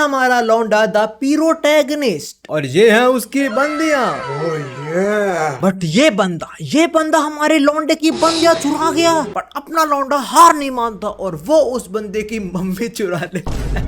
हमारा लौंडा द पीरोटैगनिस्ट और ये है उसकी बंदियां। बट ये बंदा हमारे लौंडे की बंदियां चुरा गया, पर अपना लौंडा हार नहीं मानता और वो उस बंदे की मम्मी चुरा लेता है।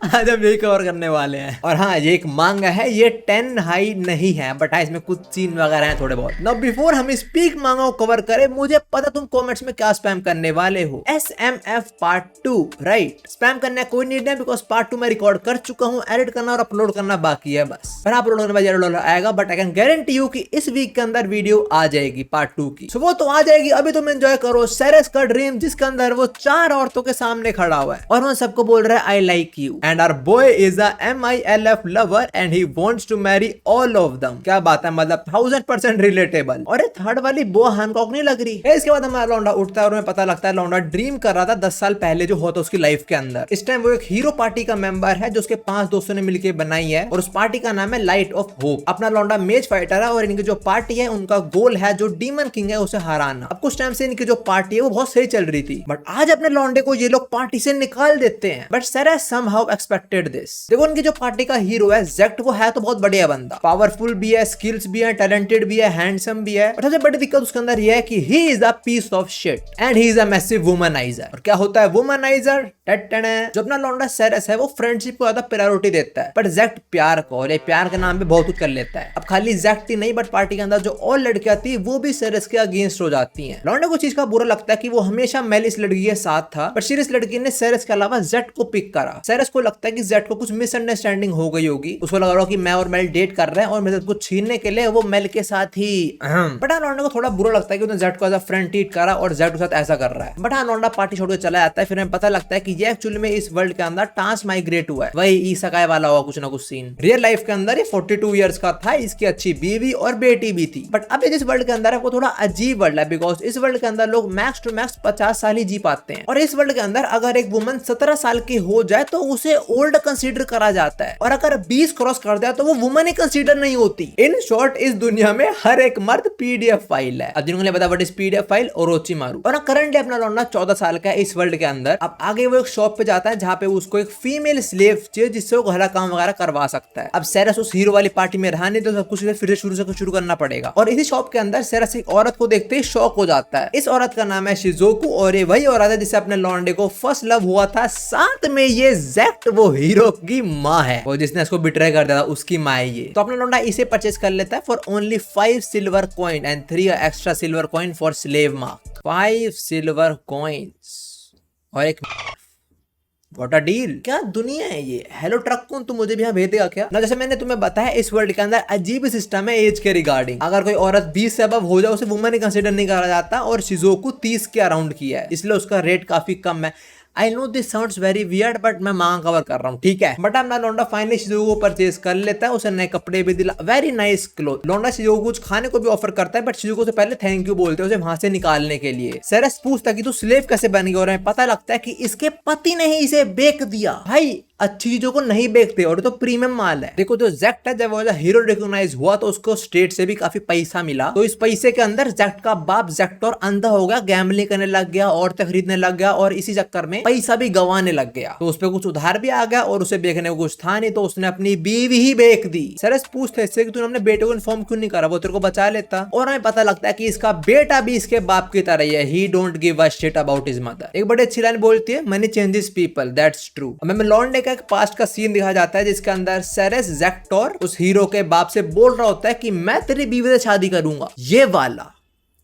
आज हम यही कवर करने वाले हैं। और हाँ, ये एक मांगा है, ये 10 हाई नहीं है, बट हाँ इसमें कुछ सीन वगैरह हैं थोड़े बहुत। नाउ बिफोर हम इस पीक मांगा को कवर करें, मुझे पता तुम कमेंट्स में क्या स्पैम करने वाले हो। SMF part 2, right. स्पैम करने का कोई नीड नहीं, बिकॉज पार्ट 2 मैं रिकॉर्ड कर चुका हूँ, एडिट करना और अपलोड करना बाकी है बस। पर अपलोड करने बाद $0 आएगा, but I can guarantee you कि इस वीक के अंदर वीडियो आ जाएगी पार्ट 2 की। सो वो तो आ जाएगी, अभी तुम एंजॉय करो सेरेस का ड्रीम, जिसके अंदर वो 4 औरतों के सामने खड़ा हुआ है और वो सबको बोल रहा है I like you and our boy is a MILF lover and he wants to marry all of them. क्या बात है, मतलब 1000% रिलेटेबल। और ये थर्ड वाली बोआ हैनकॉक नहीं लग रही है। इसके बाद हमारा लौंडा उठता है और हमें पता लगता है लौंडा ड्रीम कर रहा था 10 साल पहले जो होता उसकी लाइफ के अंदर। इस टाइम वो एक हीरो पार्टी का मेंबर है जो उसके 5 दोस्तों ने मिलकर बनाई है और उस पार्टी का नाम है लाइट ऑफ होप। अपना लौंडा मेज फाइटर है और इनकी जो पार्टी है उनका गोल है जो डीमन किंग है उसे हराना। अब कुछ टाइम से इनकी जो पार्टी है वो बहुत सही चल रही थी, बट आज अपने लौंडे को ये लोग पार्टी से निकाल देते हैं। But Ceres somehow expected this. देखो उनकी जो पार्टी का हीरो है जेक्ट, वो है तो बहुत बढ़िया बंदा, पावरफुल भी है, स्किल्स भी है, टैलेंटेड भी है, हैंडसम भी है। और सबसे बड़ी दिक्कत उसके अंदर ये है कि he is a piece of shit and he is a massive womaniser. और क्या होता है वुमनाइजर? जो अपना लौंडा सेरेस है वो फ्रेंडशिप को ज्यादा प्रायोरिटी देता है, बट जेक्ट प्यार को, और प्यार के नाम पे बहुत कुछ कर लेता है। अब खाली जेक्ट ही नहीं, बट पार्टी के अंदर जो और लड़कियां थी वो भी सेरेस के अगेंस्ट हो जाती हैं। लौंडे को चीज का बुरा लगता है कि वो हमेशा मेलिस लड़की के साथ था, पर सीरियस लड़की ने सेरेस के अलावा जेक्ट को पिक करा। सेरेस को लगता है कि जेक्ट को कुछ मिसअंडरस्टैंडिंग हो गई होगी, उसको लग रहा हो कि मैं और मेल डेट कर रहे हैं और मेरे को छीनने के लिए वो मेल के साथ ही। बट हाँ, लौंडे को थोड़ा बुरा लगता है कि उसने जेक्ट को एज अ फ्रेंड ट्रीट करा और जेक्ट के साथ ऐसा कर रहा है। बट हाँ, लौंडा पार्टी छोड़ के चला जाता है। फिर हमें पता लगता है कि ये एक्चुअली में इस वर्ल्ड के अंदर ट्रांस माइग्रेट हुआ है, वही ईसाई वाला हुआ कुछ ना कुछ सीन। रियल लाइफ के अंदर ये 42 इयर्स का था, इसकी अच्छी बीवी और बेटी भी थी। बट अब जिस वर्ल्ड के अंदर है वो थोड़ा अजीब वर्ल्ड है, बिकॉज इस वर्ल्ड के अंदर लोग मैक्स टू मैक्स 50 साल ही जी पाते हैं। और इस वर्ल्ड के अंदर अगर एक वुमन 17 साल की हो जाए तो उसे ओल्ड कंसीडर करा जाता है, और अगर 20 क्रॉस कर दिया तो वो वुमन ही कंसीडर नहीं होती। इन शॉर्ट, इस दुनिया में हर एक मर्द PDF फाइल है। अब जिन्होंने बताया व्हाट इज PDF फाइल, ओरोची मारू। और करंटली अपना लौंडा 14 साल का है इस वर्ल्ड के अंदर। अब आगे वो एक शॉप पे जाता है जहाँ पे उसको एक फीमेल स्लेव चाहिए जिससे वो घर का काम वगैरह करवा सकता है। अब सेरेस उस हीरो वाली पार्टी में रहा नहीं तो सब कुछ फिर से शुरू करना पड़ेगा। और इसी शॉप के अंदर सेरेस एक औरत को देखते ही शॉक हो जाता है। इस औरत का नाम है शिजुको और ये वही औरत है जिससे अपने लौंडे को फर्स्ट लव हुआ था। साथ में ये जेक्ट वो हीरो की माँ है, वो जिसने इसको बिट्रे कर दिया था उसकी माँ है ये। तो अपना लौंडा इसे परचेज कर लेता है for only 5 silver coin and 3 extra silver coin for slave mark. 5 silver coins और एक व्हाट अ डील। क्या दुनिया है ये। हेलो ट्रक कौन, तू मुझे भी यहाँ भेज देगा क्या ना? जैसे मैंने तुम्हें बताया इस वर्ल्ड के अंदर अजीब सिस्टम है एज के रिगार्डिंग। अगर कोई औरत 20 से अबव हो जाए उसे वुमन ही कंसीडर नहीं करा जाता, और शिजुको 30 के अराउंड की है, इसलिए उसका रेट काफी कम है। I know this sounds very weird, but मैं मांग कवर कर रहा हूँ, ठीक है। बट अपना लौंडा फाइनली शिजुको को परचेज कर लेता है, उसे नए कपड़े भी दिला, वेरी नाइस क्लोथ। लौंडा शिजुको कुछ खाने को भी ऑफर करता है, बट शिजुको से पहले थैंक यू बोलते हैं उसे वहां से निकालने के लिए। सेरेस पूछता है कि तू स्लेव कैसे बन गई, और हमें पता लगता है कि इसके पति ने ही इसे बेच दिया। भाई अच्छी चीजों को नहीं बेचते, और तो प्रीमियम माल है। देखो जो जेक्ट है जब वो हीरो रिकॉग्नाइज हुआ तो उसको स्टेट से भी काफी पैसा मिला, तो इस पैसे के अंदर जेक्ट का बाप जेक्टर अंधा हो गया, गैम्बलिंग करने लग गया, औरतें खरीदने लग गया, और इसी चक्कर में पैसा भी गंवाने लग गया। तो उस पर कुछ उधार भी आ गया और उसे बेचने को कुछ था नहीं, तो उसने अपनी बीवी ही बेच दी। सेरेस पूछते इससे कि तूने अपने बेटे को इन्फॉर्म क्यों नहीं करा, वो तेरे को बचा लेता। और हमें पता लगता है कि इसका बेटा भी इसके बाप की तरह ही है, ही don't give a shit about his mother. एक बड़ी अच्छी लाइन बोलती है, money changes people, that's true. हमें लौंडे का एक पास्ट का सीन दिखाया जाता है जिसके अंदर सेरेस जेक्टर उस हीरो के बाप से बोल रहा होता है कि मैं तेरी बीवी से शादी करूंगा।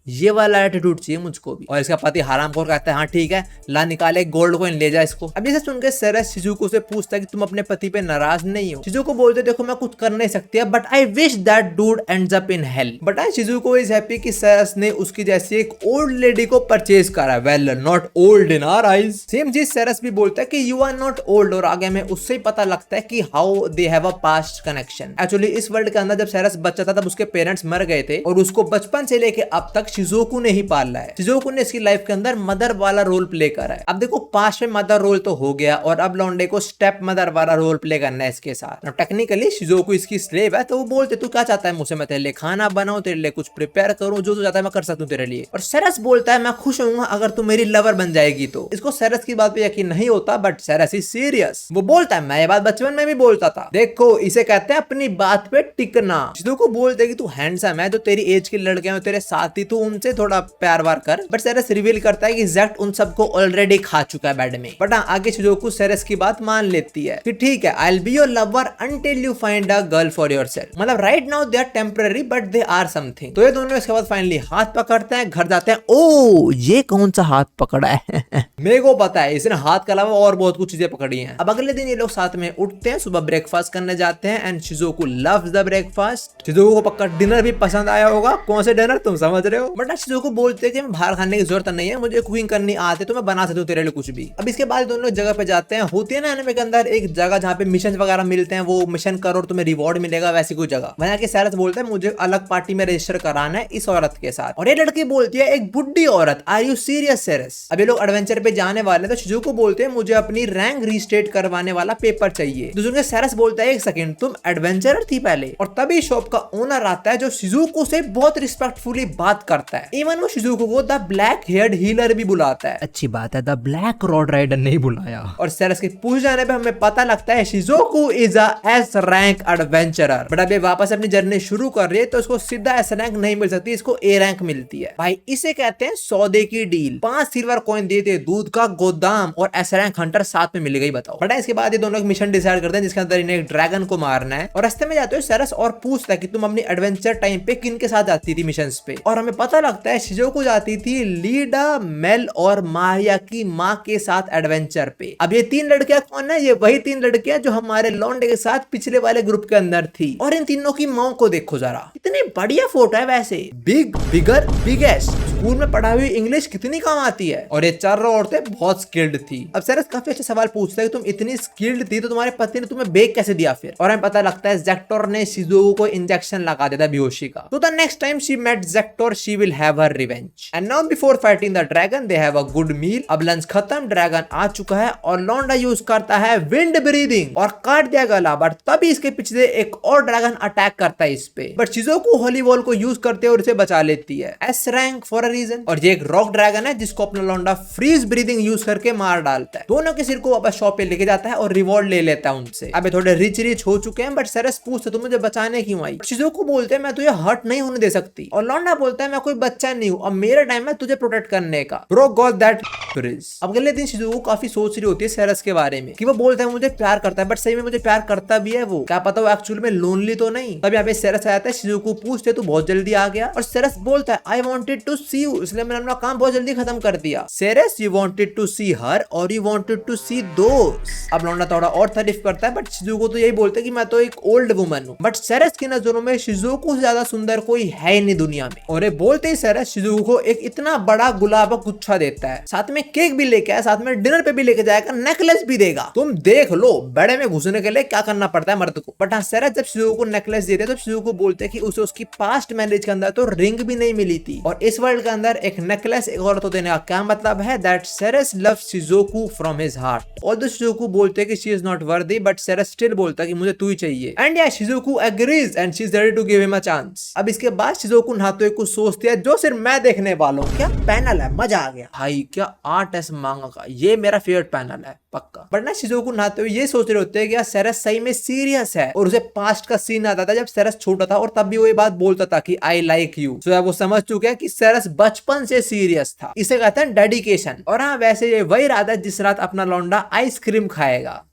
ये वाला एटीट्यूड चाहिए मुझको भी। और इसका पति हरामखोर कहता है हाँ ठीक है, ला निकाले गोल्ड कॉइन ले जा इसको। अब इसे सुनकर सेरेस शिजुको से पूछता है कि तुम अपने पति पे नाराज नहीं हो। शिजुको बोलते देखो मैं कुछ कर नहीं सकती, but I wish that dude ends up in hell. But I Shizuko is happy कि सेरेस ने उसकी जैसी एक ओल्ड लेडी को परचेज करा। Well not old in our eyes. Same चीज सेरेस भी बोलता है कि यू आर नॉट ओल्ड, और आगे में उससे ही पता लगता है कि how they have a past connection. Actually इस वर्ल्ड के अंदर जब सेरेस बच्चा था तब उसके पेरेंट्स मर गए थे, और उसको बचपन से लेके अब तक शिजुको ने ही पाला है। शिजुको ने इसकी लाइफ के अंदर मदर वाला रोल प्ले करा है। अब देखो पास्ट में मदर रोल तो हो गया और अब लौंडे को स्टेप मदर वाला रोल प्ले करना है इसके साथ। टेक्निकली शिजुको इसकी स्लेव है, तो वो बोलते तू क्या चाहता है मुझसे, मैं तेरे लिए खाना बनाऊं, तेरे लिए कुछ प्रिपेयर करूं, जो तू चाहता है मैं कर सकता हूं तेरे लिए। और सेरेस बोलता है मैं खुश होऊंगा अगर तू मेरी लवर बन जाएगी तो। इसको सेरेस की बात पे यकीन नहीं होता, बट सेरेस इज सीरियस। वो बोलता है मैं ये बात बचपन में भी बोलता था। देखो इसे कहते हैं अपनी बात पे टिकना। शिजुको बोलते कि तू हैंडसम है, जो तेरी एज के लड़के हैं तेरे साथ ही, तू उनसे थोड़ा प्यार वार कर। बट सेरेस रिवील करता है कि जैक्ट उन सबको ऑलरेडी खा चुका है बेड में। बट आगे शिजुको सेरेस की बात मान लेती है कि ठीक है I will be your lover until you find a girl for yourself. मतलब right now they are temporary but they are something. तो ये दोनों इसके बाद फाइनली हाथ पकड़ते हैं, घर जाते हैं। ओ ये कौन सा हाथ पकड़ा है मेरे को पता है इसने हाथ के अलावा और बहुत कुछ चीजें पकड़ी हैं। अब अगले दिन ये लोग साथ में उठते हैं, सुबह ब्रेकफास्ट करने जाते हैं एंड शिजुको लव्स द ब्रेकफास्ट। शिजुको को पक्का डिनर भी पसंद आया होगा। कौन से डिनर तुम समझ रहे हो। बट शिजुको बोलते हैं कि मैं बाहर खाने की जरूरत नहीं है, मुझे कुकिंग करनी आती है तो मैं बना सकती हूँ तेरे लिए कुछ भी। अब इसके बाद दोनों जगह पे जाते हैं। होती है ना एनिमे के अंदर एक जगह जहाँ पे मिशन वगैरह मिलते हैं, वो मिशन करो और तुम्हें रिवॉर्ड मिलेगा, वैसी कोई जगह। वहाँ के सेरेस बोलते हैं मुझे अलग पार्टी में रजिस्टर कराना है इस औरत के साथ। और ये लड़की बोलती है एक बुड्ढी औरत, आर यू सीरियस सेरेस। अब ये लोग एडवेंचर पे जाने वाले तो शिजुको बोलते हैं मुझे अपनी रैंक रीस्टेट करवाने वाला पेपर चाहिए। दूसरे सेरेस बोलता है एक सेकंड तुम एडवेंचरर थी पहले। और तभी शॉप का ओनर आता है जो शिजुको से बहुत रिस्पेक्टफुली बात करता है। इवन वो शिजुको को द ब्लैक हेयर्ड हीलर भी बुलाता है। अच्छी बात है द ब्लैक रोड राइडर नहीं बुलाया। और सेरेस के पूछ जाने पे हमें पता लगता है Shizuko is a S rank adventurer. But अब ये वापस अपनी जर्नी शुरू कर रही है तो इसको सीधा एस रैंक नहीं मिल सकती, इसको ए रैंक मिलती है। भाई इसे कहते हैं सौदे की डील। 5 सिल्वर कॉइन देते, दूध का गोदाम और एस रैंक हंटर साथ में मिल गई। बताओ। बट इसके बाद ये दोनों एक मिशन डिसाइड करते हैं जिसके अंदर इन्हें एक ड्रैगन को मारना है। और रास्ते में जाते हो सेरेस और पूछता है कि तुम अपनी एडवेंचर टाइम पे किन के साथ जाती थी मिशंस पे। और हमें पता लगता है शिजुको जाती थी लीडा, मेल और मारिया की माँ के साथ एडवेंचर पे। अब ये 3 लड़कियां कौन है, ये वही 3 लड़कियां जो हमारे लौंडे के साथ पिछले वाले ग्रुप के अंदर थी। और इन तीनों की माँ को देखो जरा, कितनी बढ़िया फोटो है वैसे। बिग, बिगर, बिगेस्ट। स्कूल में पढ़ा हुई इंग्लिश कितनी काम आती है। और ये 4 औरतें बहुत स्किल्ड थी। अब सेरेस काफी अच्छा सवाल पूछता है कि तुम इतनी स्किल्ड थी तो तुम्हारे पति ने तुम्हें बेक कैसे दिया फिर। और हमें पता लगता है जेक्टर ने शिजुको को इंजेक्शन लगा दिया था बेहोशी का। तो the next time she met Jector she will have her revenge. And now before fighting the dragon they have a good meal. अब लंच खत्म, ड्रैगन आ चुका है और लौंडा यूज करता है विंड ब्रीदिंग और काट दिया गला। बट तभी इसके पीछे एक और ड्रैगन अटैक करता है इस पे। बट शिजुको होली वॉल को यूज करते हुए उसे बचा लेती है। S rank for a reason. और ये एक रॉक ड्रैगन है जिसको अपना लौंडा फ्रीज ब्रीदिंग यूज करके मार डालता है। दोनों के सिर को वापस शॉप पे लेके जाता है और रिवॉर्ड ले लेता है उनसे। अब थोड़े रिच हो चुके हैं। बट सेरेस पूछते तुम मुझे बचाने क्यों आई। शिजुको बोलते हैं मैं तुझे हर्ट नहीं होने दे सकती। और लौंडा बोलता है मैं कोई बच्चा नहीं हूँ, अब मेरा टाइम है तुझे प्रोटेक्ट करने का। Bro got that freeze. अब अगले दिन शिजुको काफी सोच रही होती है सेरेस के बारे में कि वो बोलता है मुझे प्यार करता है, बट सही में मुझे प्यार करता भी है वो, क्या पता वो एक्चुअल में लोनली तो नहीं। तब यहाँ पे सेरेस आता है, शिजुको पूछते तू बहुत जल्दी आ गया। और सेरेस बोलता है I wanted to see you, इसलिए मैंने अपना काम बहुत जल्दी खत्म कर दिया। Ceres you wanted to see her और यू वांटेड टू सी दोस्त। अब लौंडा थोड़ा और तारीफ करता है, बट शिजुको तो यही बोलते है कि मैं तो एक ओल्ड वुमन हूँ। बट सेरेस की नजरों में शिजुको से ज्यादा सुंदर कोई है ही नहीं दुनिया में। और ये बोलते ही सेरेस शिजुको को एक इतना बड़ा गुलाब का गुच्छा देता है, साथ में केक भी लेके आया, साथ में डिनर पे भी लेके जाएगा, नेकलेस भी देगा। तुम देख लो बड़े में घुसने के लिए क्या करना पड़ता है मर्द को। बट हाँ सेरेस जब शिजुको को नेकलेस देते तो शिजुको बोलते हैं कि उसे उसकी पास्ट मैरिज के अंदर तो रिंग भी नहीं मिली थी, और इस वर्ल्ड के अंदर एक नेकलेस एक औरत को देने का क्या मतलब है। That Ceres loves Shizuko from his heart. Although Shizuko बोलते हैं कि she is not worthy, but Ceres still बोलता है कि मुझे तू ही चाहिए। एंड या Shizuko agrees and she is ready to give him a chance. अब इसके बाद शिजुको नहाते हुए कुछ सोचती है जो सिर्फ मैं देखने वाला हूँ। क्या पैनल है, मजा आ गया भाई, क्या आर्ट है मांगा का, ये मेरा फेवरेट पैनल है पक्का। बट ना शिजुको नहाते हुए ये सोच रहे होते हैं कि यार सेरेस सही में सीरियस है। और उसे पास्ट का सीन आता था जब सेरेस छोटा था और तब भी वो ये बात बोलता था कि आई लाइक यू। सो वो समझ चुके हैं कि सेरेस बचपन से सीरियस था। इसे कहते हैं डेडिकेशन। और हाँ वैसे ये वही रात है जिस रात अपना लौंडा आइसक्रीम खाएगा,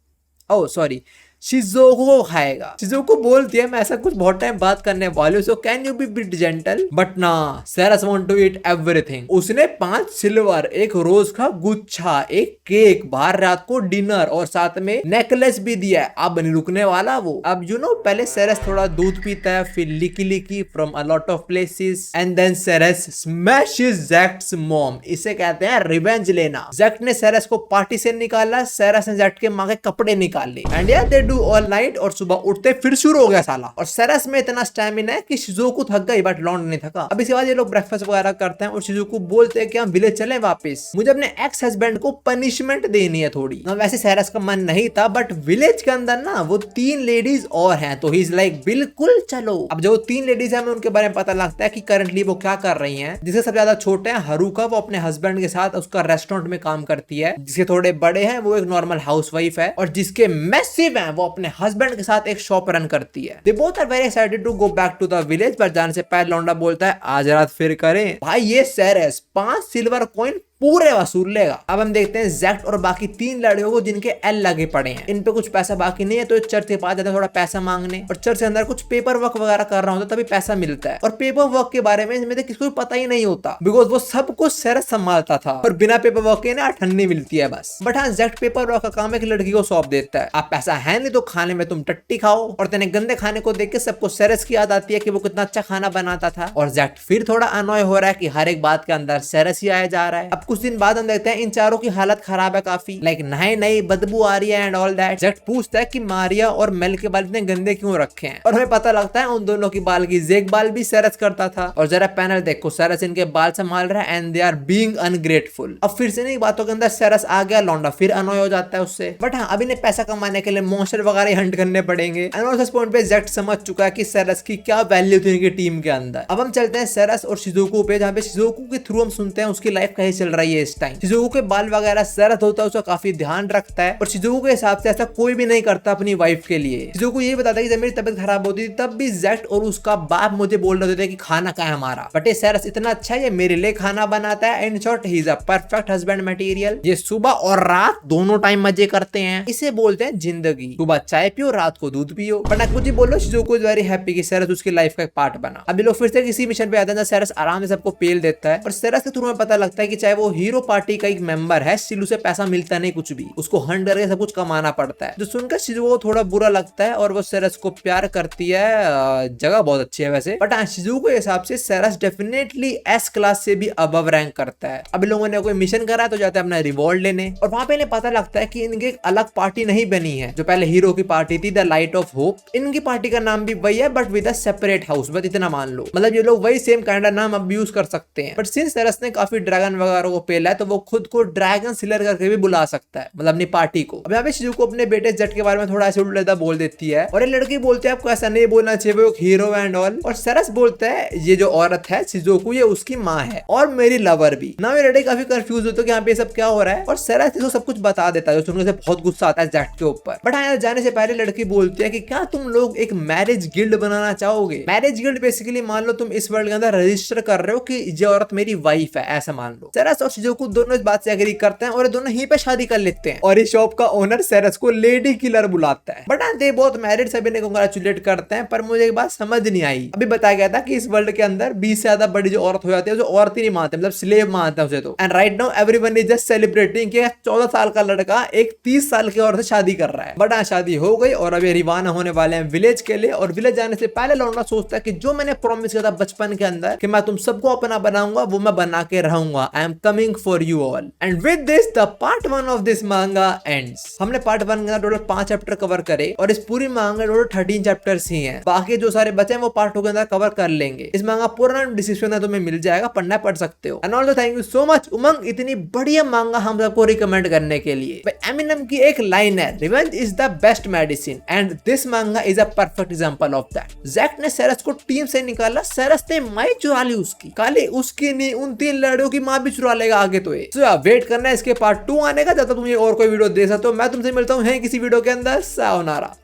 ओह सॉरी शिजुको खाएगा। शिजुको बोलती है मैं ऐसा कुछ बहुत टाइम बात करने वाली हूँ, so can you be bit gentle. But ना Ceres want to eat everything. उसने 5 सिल्वर, एक रोज का गुच्छा, एक केक, बाहर रात को डिनर और साथ में नेकलेस भी दिया है। अब नहीं रुकने वाला वो। अब यू नो पहले सेरेस थोड़ा दूध पीता है, फिर leaky leaky from a lot of places and then Ceres smashes Jact's mom. इसे कहते हैं रिवेंज लेना। जैक्ट ने सेरेस को पार्टी से निकाला, सेरेस ने जैक्ट के माँ के कपड़े निकाले एंड या दे डू ऑल नाइट और सुबह उठते फिर शुरू हो गया साला। और सेरेस में इतना स्टैमिना है कि शिजुको थक गई बट लॉन्डा नहीं थका। अब इसके बाद ये लोग ब्रेकफास्ट वगैरह करते हैं और शिजुको बोलते हैं कि हम विलेज चले वापस, मुझे अपने एक्स हस्बैंड को पनिशमेंट देनी है थोड़ी। वैसे सेरेस का मन नहीं था बट विलेज के अंदर ना वो 3 लेडीज और हैं तो ही इज लाइक बिल्कुल चलो। अब जो 3 लेडीज है हमें उनके बारे में पता लगता है कि करंटली वो क्या कर रही हैं। जिससे सबसे ज्यादा छोटे हैं हारुका, वो अपने हस्बैंड के साथ उसका रेस्टोरेंट में काम करती है। जिसके थोड़े बड़े हैं वो एक नॉर्मल हाउसवाइफ है और जिसके मैसिव हैं वो अपने हस्बैंड के साथ एक शॉप रन करती है। They both are very excited to go back to the village, पर जाने से पहले लौंडा बोलता है आज रात फिर करें। भाई ये सेरेस 5 सिल्वर कॉइन पूरे वसूल लेगा। अब हम देखते हैं जैक्ट और बाकी 3 लड़कियों को जिनके एल लगे पड़े हैं। इन पे कुछ पैसा बाकी नहीं है तो चर्च के पास जाते हैं थोड़ा पैसा मांगने और चर्च के अंदर कुछ पेपर वर्क वगैरह कर रहा होता है तभी पैसा मिलता है। और पेपर वर्क के बारे में इनमें से किसी को पता ही नहीं होता बिकॉज वो सब कुछ सेरेस संभालता था और बिना पेपर वर्क के ना अठन्नी मिलती है बस। बट हाँ जैक्ट पेपर वर्क का काम एक लड़की को सौंप देता है। आप पैसा है नहीं तो खाने में तुम टट्टी खाओ। और तेने गंदे खाने को देख के सबको सेरेस की याद आती है कि वो कितना अच्छा खाना बनाता था। और जैक्ट फिर थोड़ा अनॉय हो रहा है कि हर एक बात के अंदर सेरेस ही आया जा रहा है। अब कुछ दिन बाद हम देखते हैं इन चारों की हालत खराब है काफी, लाइक नए नई बदबू आ रही है एंड ऑल दैट। जैक्ट पूछता है कि मारिया और मेल के बाल इतने गंदे क्यों रखे हैं और हमें पता लगता है उन दोनों की बाल की देखभाल भी सेरेस करता था। और जरा पैनल देखो सेरेस इनके बाल संभाल रहा है and they are being ungrateful. अब फिर से नहीं बातों के अंदर सेरेस आ गया, लौंडा फिर अनॉय हो जाता है उससे। बट हाँ अभी इन्हें पैसा कमाने के लिए मॉन्स्टर वगैरह हंट करने पड़ेंगे। एंड उस पॉइंट पे जैक्ट समझ चुका है कि सेरेस की क्या वैल्यू थी इनकी टीम के अंदर। अब हम चलते हैं सेरेस और शिजुको पे, जहाँ पे शिजुको के थ्रू हम सुनते हैं उसकी लाइफ कैसे चल रही है इस टाइम। शिजुको के बाल वगैरह सेरेस होता है उसका काफी ध्यान रखता है और शिजुको के हिसाब से ऐसा कोई भी नहीं करता अपनी वाइफ के लिए। शिजुको ये बताता है कि जब मेरी तबीयत खराब होती थी तब भी जैक्ट और उसका बाप मुझे बोल रहे थे कि खाना क्या है हमारा, बट ये सेरेस इतना अच्छा है ये मेरे लिए खाना बनाता है। In short he is a perfect husband material. ये सुबह और रात दोनों टाइम मजे करते हैं, इसे बोलते हैं जिंदगी। सुबह चाय पियो रात को दूध पियो। बट कुछ ही बोलो शिजुको इज वेरी हैप्पी कि सेरेस उसकी लाइफ का एक पार्ट बना। अभी लोग फिर से किसी मिशन पे आते हैं सेरेस आराम से सबको पेल देता है और सेरेस के थ्रू में पता लगता है कि चाहे वो हीरो पार्टी का एक मेंबर है स्टिल उसे पैसा मिलता नहीं कुछ भी, उसको हंट करके सब कुछ कमाना पड़ता है। जो सुनकर शिजुको को थोड़ा बुरा लगता है और वो सेरेस को प्यार करती है। जगह बहुत अच्छी है वैसे, बट शिजुको के हिसाब से सेरेस डेफिनेटली एस क्लास से भी अबव रैंक करता है। अभी लोगों ने कोई मिशन करा तो जाते हैं अपना रिवॉर्ड लेने और वहां पे इन्हें पता लगता है कि इनकी एक अलग पार्टी नहीं बनी है। जो पहले हीरो की पार्टी थी द लाइट ऑफ होप, इनकी पार्टी का नाम भी वही है but with a separate house. बस इतना मान लो, मतलब ये लोग वही सेम काइंड नाम अब यूज कर सकते हैं। बट सिंस सेरेस ने काफी ड्रैगन वगैरह को पेला है तो वो खुद को ड्रैगन सिलर करके भी बुला सकता है, मतलब अपनी पार्टी को। अब यहाँ पे शिजुको अपने बेटे जेट के बारे में थोड़ा ऐसे उल्टा बोल देती है और ये लड़की बोलते हैं आपको ऐसा नहीं बोलना चाहिए, वो हीरो एंड ऑल। और सेरेस बोलता है ये जो औरत है शिजुको ये उसकी माँ है और मेरी लवर भी ना। ये लड़की काफी कंफ्यूज होती है कि यहाँ पे सब क्या हो रहा है और सेरेस इसको सब कुछ बता देता है जो सुनने से बहुत गुस्सा आता है जेट के ऊपर। बट यहाँ जाने से पहले लड़की बोलती है कि क्या तुम लोग एक मैरिज गिल्ड बनाना चाहोगे। मैरिज गिल्ड बेसिकली मान लो तुम इस वर्ल्ड के अंदर रजिस्टर कर रहे हो कि ये औरत मेरी वाइफ है, ऐसा मान लो। सेरेस और शिजुको दोनों इस बात से एग्री करते हैं और दोनों ही पे शादी कर लेते हैं और इस शॉप का ओनर सेरेस को लेडी किलर बुलाता है। बट दे बहुत मैरिड सभी ने कांग्रेचुलेट करते हैं। पर मुझे एक बात समझ नहीं आई, अभी बताया गया था कि इस वर्ल्ड के अंदर 20 से ज्यादा बड़ी जो औरत हो जाती है जो औरत ही नहीं मानते, मतलब स्लेव मानते हैं उसे तो। And right now everyone is just celebrating कि 14 साल का लड़का एक 30 साल की औरत से शादी कर रहा है। बट शादी हो गई और अभी रवाना होने वाले हैं विलेज के लिए। और विलेज जाने से पहले लौंडा सोचता है कि जो मैंने प्रॉमिस किया था बचपन के अंदर कि मैं तुम सबको अपना बनाऊंगा वो मैं बना के रहूंगा। I am coming for you all. And with this the part 1 of this मांगा एंड्स। हमने पार्ट 1 के अंदर टोटल 5 चैप्टर कवर करे और इस पूरी मांगा टोटल 13 चैप्टर्स ही हैं। बाकी जो सारे बचे हैं वो पार्ट 2 के अंदर कवर कर लेंगे। इस मांगा पूरा डिस्क्रिप्शन में तुम्हें मिल जाएगा, पढ़ना पढ़ सकते हो। And also thank you so much Umang इतनी बढ़िया मांगा हम सबको रिकमेंड करने के लिए। एमिनेम की एक लाइन है, revenge is the best medicine and this manga is a perfect example of that. Jact ने सेरेस को टीम से निकाला, सेरेस ने माई चुरा ली उसकी, खाली उसकी नहीं उन 3 लड़कियों की मां भी चुरा लेगा आगे तो ये। So, वेट करना है इसके पार्ट 2 आने का। जब तक तुम ये और कोई वीडियो दे सकते हो। मैं तुमसे मिलता हूँ किसी वीडियो के अंदर। सायोनारा।